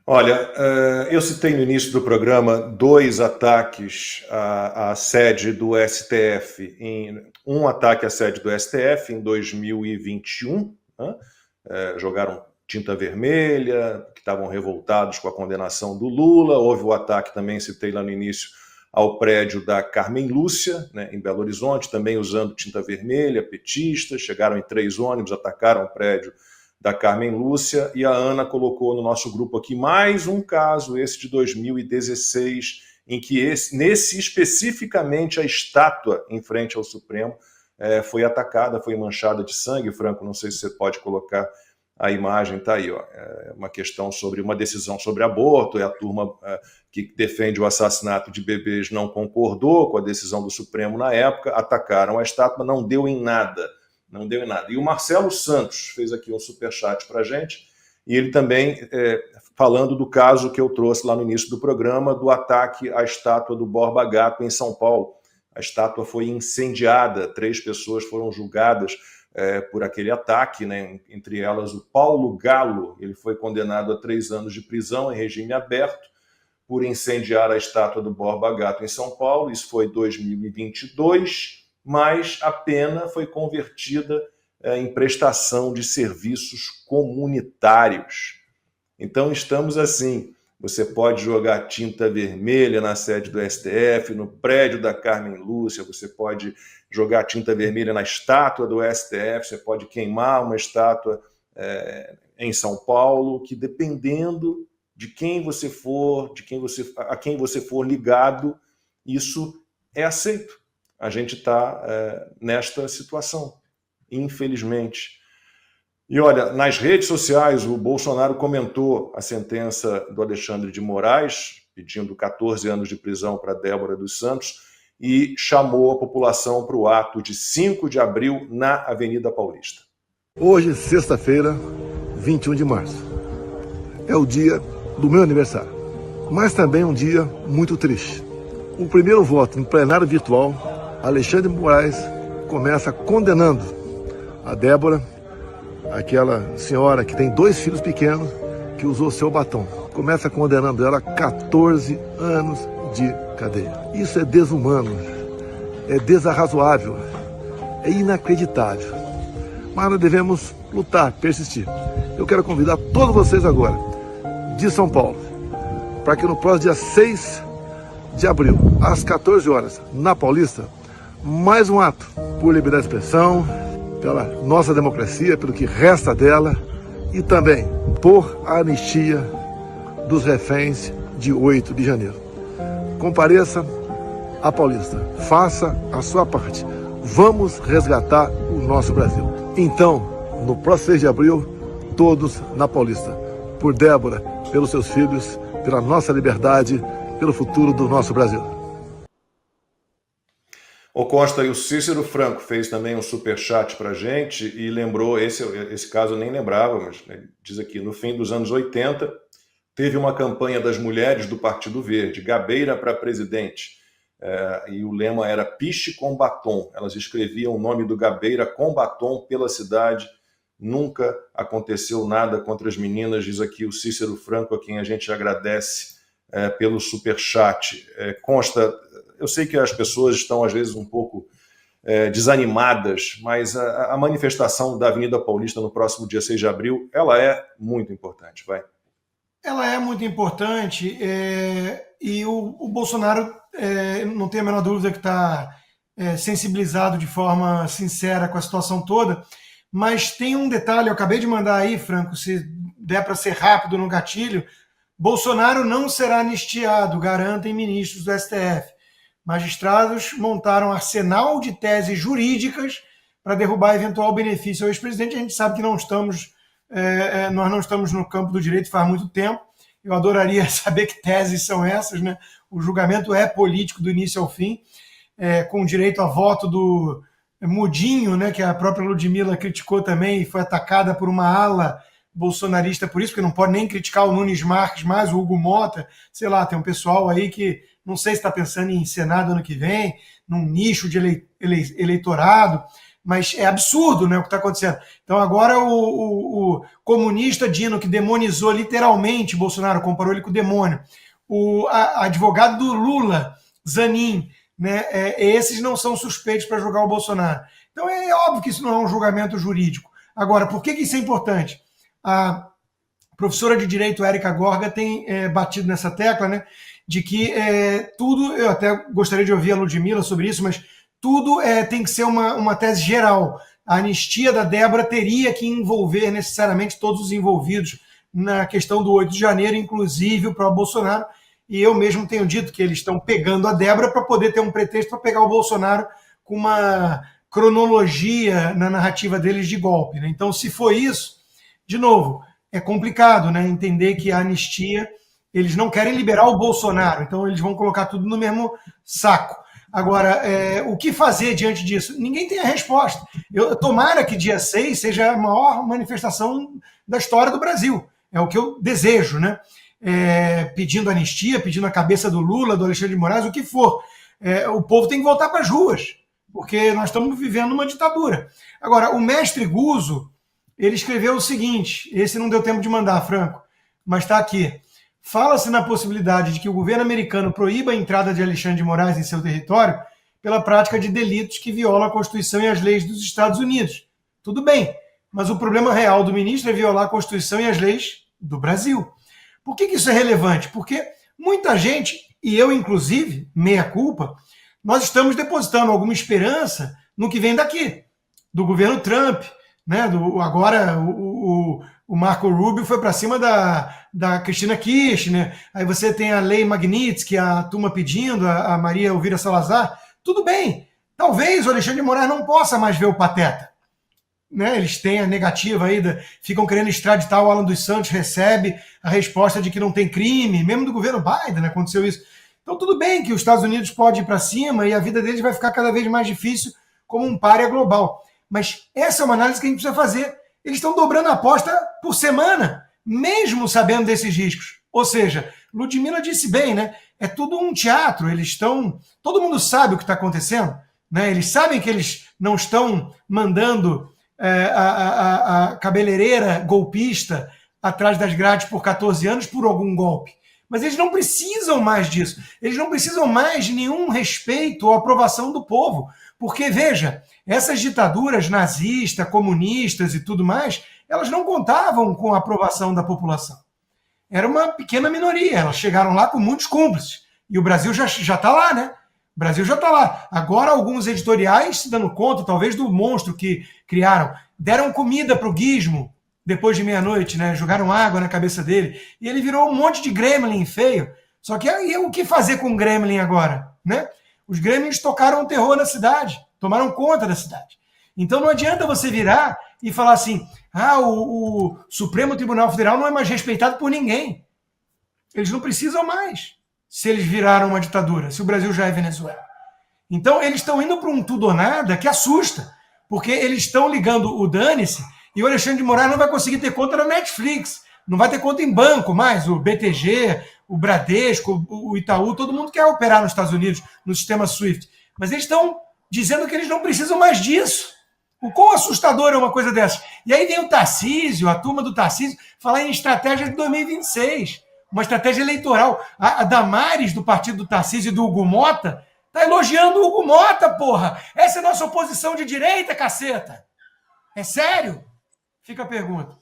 Olha, eu citei no início do programa dois ataques à sede do STF, um ataque à sede do STF em 2021, né? Jogaram tinta vermelha, que estavam revoltados com a condenação do Lula. Houve o ataque também, citei lá no início, ao prédio da Carmen Lúcia, né, em Belo Horizonte, também usando tinta vermelha, petistas, chegaram em 3 ônibus, atacaram o prédio da Carmen Lúcia, e a Ana colocou no nosso grupo aqui mais um caso, esse de 2016, em que nesse especificamente a estátua em frente ao Supremo foi atacada, foi manchada de sangue. Franco, não sei se você pode colocar a imagem, está aí, ó. É uma questão sobre uma decisão sobre aborto, a turma que defende o assassinato de bebês não concordou com a decisão do Supremo na época, atacaram a estátua, não deu em nada. Não deu em nada. E o Marcelo Santos fez aqui um superchat para a gente, e ele também falando do caso que eu trouxe lá no início do programa, do ataque à estátua do Borba Gato em São Paulo. A estátua foi incendiada, 3 pessoas foram julgadas por aquele ataque, né? Entre elas o Paulo Galo, ele foi condenado a 3 anos de prisão em regime aberto por incendiar a estátua do Borba Gato em São Paulo. Isso foi em 2022, mas a pena foi convertida em prestação de serviços comunitários. Então estamos assim, você pode jogar tinta vermelha na sede do STF, no prédio da Carmen Lúcia, você pode jogar tinta vermelha na estátua do STF, você pode queimar uma estátua em São Paulo, que dependendo de quem você for, a quem você for ligado, isso é aceito. A gente está nesta situação, infelizmente. E olha, nas redes sociais, o Bolsonaro comentou a sentença do Alexandre de Moraes, pedindo 14 anos de prisão para Débora dos Santos, e chamou a população para o ato de 5 de abril na Avenida Paulista. Hoje, sexta-feira, 21 de março, é o dia do meu aniversário, mas também um dia muito triste. O primeiro voto em plenário virtual, Alexandre de Moraes começa condenando a Débora, aquela senhora que tem 2 filhos pequenos, que usou seu batom. Começa condenando ela a 14 anos de cadeia. Isso é desumano, é desarrazoável, é inacreditável. Mas nós devemos lutar, persistir. Eu quero convidar todos vocês agora, de São Paulo, para que no próximo dia 6 de abril, às 14 horas, na Paulista, mais um ato por liberdade de expressão, pela nossa democracia, pelo que resta dela, e também por anistia dos reféns de 8 de janeiro. Compareça à Paulista, faça a sua parte. Vamos resgatar o nosso Brasil. Então, no próximo 6 de abril, todos na Paulista. Por Débora, pelos seus filhos, pela nossa liberdade, pelo futuro do nosso Brasil. O Costa, e o Cícero Franco fez também um superchat para a gente e lembrou, esse caso eu nem lembrava, mas diz aqui, no fim dos anos 80, teve uma campanha das mulheres do Partido Verde, Gabeira para presidente, e o lema era piche com batom. Elas escreviam o nome do Gabeira com batom pela cidade. Nunca aconteceu nada contra as meninas, diz aqui o Cícero Franco, a quem a gente agradece pelo superchat. Consta, eu sei que as pessoas estão às vezes um pouco desanimadas, mas a manifestação da Avenida Paulista no próximo dia 6 de abril, ela é muito importante, vai. Ela é muito importante, e o Bolsonaro, não tenho a menor dúvida que está sensibilizado de forma sincera com a situação toda, mas tem um detalhe, eu acabei de mandar aí, Franco, se der para ser rápido no gatilho, Bolsonaro não será anistiado, garantem ministros do STF. Magistrados montaram arsenal de teses jurídicas para derrubar eventual benefício ao ex-presidente. A gente sabe que nós não estamos no campo do direito faz muito tempo. Eu adoraria saber que teses são essas, né? O julgamento é político do início ao fim, com direito a voto do Mudinho, né, que a própria Ludmilla criticou também e foi atacada por uma ala bolsonarista por isso, porque não pode nem criticar o Nunes Marques mais, o Hugo Mota, sei lá, tem um pessoal aí que não sei se está pensando em Senado ano que vem, num nicho de eleitorado, mas é absurdo, né, o que está acontecendo. Então agora o comunista Dino, que demonizou literalmente Bolsonaro, comparou ele com o demônio, o advogado do Lula, Zanin, né, esses não são suspeitos para julgar o Bolsonaro. Então é óbvio que isso não é um julgamento jurídico. Agora, por que isso é importante? A professora de Direito, Érica Gorga, tem batido nessa tecla, né, de que tudo, eu até gostaria de ouvir a Ludmilla sobre isso, mas tudo tem que ser uma tese geral. A anistia da Débora teria que envolver necessariamente todos os envolvidos na questão do 8 de janeiro, inclusive o próprio Bolsonaro, e eu mesmo tenho dito que eles estão pegando a Débora para poder ter um pretexto para pegar o Bolsonaro com uma cronologia na narrativa deles de golpe, né? Então, se for isso, de novo, é complicado, né, entender que a anistia, eles não querem liberar o Bolsonaro, então eles vão colocar tudo no mesmo saco. Agora, o que fazer diante disso? Ninguém tem a resposta. Tomara que dia 6 seja a maior manifestação da história do Brasil. É o que eu desejo, né? Pedindo anistia, pedindo a cabeça do Lula, do Alexandre de Moraes, o que for. O povo tem que voltar para as ruas, porque nós estamos vivendo uma ditadura. Agora, o mestre Guzzo, ele escreveu o seguinte, esse não deu tempo de mandar, Franco, mas está aqui. Fala-se na possibilidade de que o governo americano proíba a entrada de Alexandre de Moraes em seu território pela prática de delitos que violam a Constituição e as leis dos Estados Unidos. Tudo bem, mas o problema real do ministro é violar a Constituição e as leis do Brasil. Por que isso é relevante? Porque muita gente, e eu inclusive, meia culpa, nós estamos depositando alguma esperança no que vem daqui, do governo Trump, né? Agora o Marco Rubio foi para cima da Cristina Kirchner, aí você tem a lei Magnitsky, a turma pedindo, a Maria Elvira Salazar, tudo bem, talvez o Alexandre de Moraes não possa mais ver o Pateta, né? Eles têm a negativa aí, ficam querendo extraditar o Alan dos Santos, recebe a resposta de que não tem crime, mesmo do governo Biden, né, aconteceu isso. Então tudo bem que os Estados Unidos pode ir para cima e a vida deles vai ficar cada vez mais difícil como um pária global. Mas essa é uma análise que a gente precisa fazer. Eles estão dobrando a aposta por semana, mesmo sabendo desses riscos. Ou seja, Ludmilla disse bem, né? É tudo um teatro. Eles estão. Todo mundo sabe o que está acontecendo, né? Eles sabem que eles não estão mandando a cabeleireira golpista atrás das grades por 14 anos por algum golpe. Mas eles não precisam mais disso. Eles não precisam mais de nenhum respeito ou aprovação do povo. Porque, veja, essas ditaduras nazistas, comunistas e tudo mais, elas não contavam com a aprovação da população. Era uma pequena minoria. Elas chegaram lá com muitos cúmplices. E o Brasil já está lá, né? O Brasil já está lá. Agora, alguns editoriais se dando conta, talvez, do monstro que criaram. Deram comida para o Gizmo depois de meia-noite, né? Jogaram água na cabeça dele. E ele virou um monte de gremlin feio. Só que aí, o que fazer com o gremlin agora, né? Os gremlins tocaram o terror na cidade, tomaram conta da cidade. Então não adianta você virar e falar assim, o Supremo Tribunal Federal não é mais respeitado por ninguém. Eles não precisam mais, se eles viraram uma ditadura, se o Brasil já é Venezuela. Então eles estão indo para um tudo ou nada que assusta, porque eles estão ligando o dane-se e o Alexandre de Moraes não vai conseguir ter conta na Netflix, não vai ter conta em banco mais, o BTG, o Bradesco, o Itaú, todo mundo quer operar nos Estados Unidos, no sistema SWIFT. Mas eles estão dizendo que eles não precisam mais disso. O quão assustador é uma coisa dessa? E aí vem o Tarcísio, a turma do Tarcísio, falar em estratégia de 2026, uma estratégia eleitoral. A Damares, do partido do Tarcísio e do Hugo Mota, está elogiando o Hugo Mota, porra! Essa é a nossa oposição de direita, caceta! É sério? Fica a pergunta.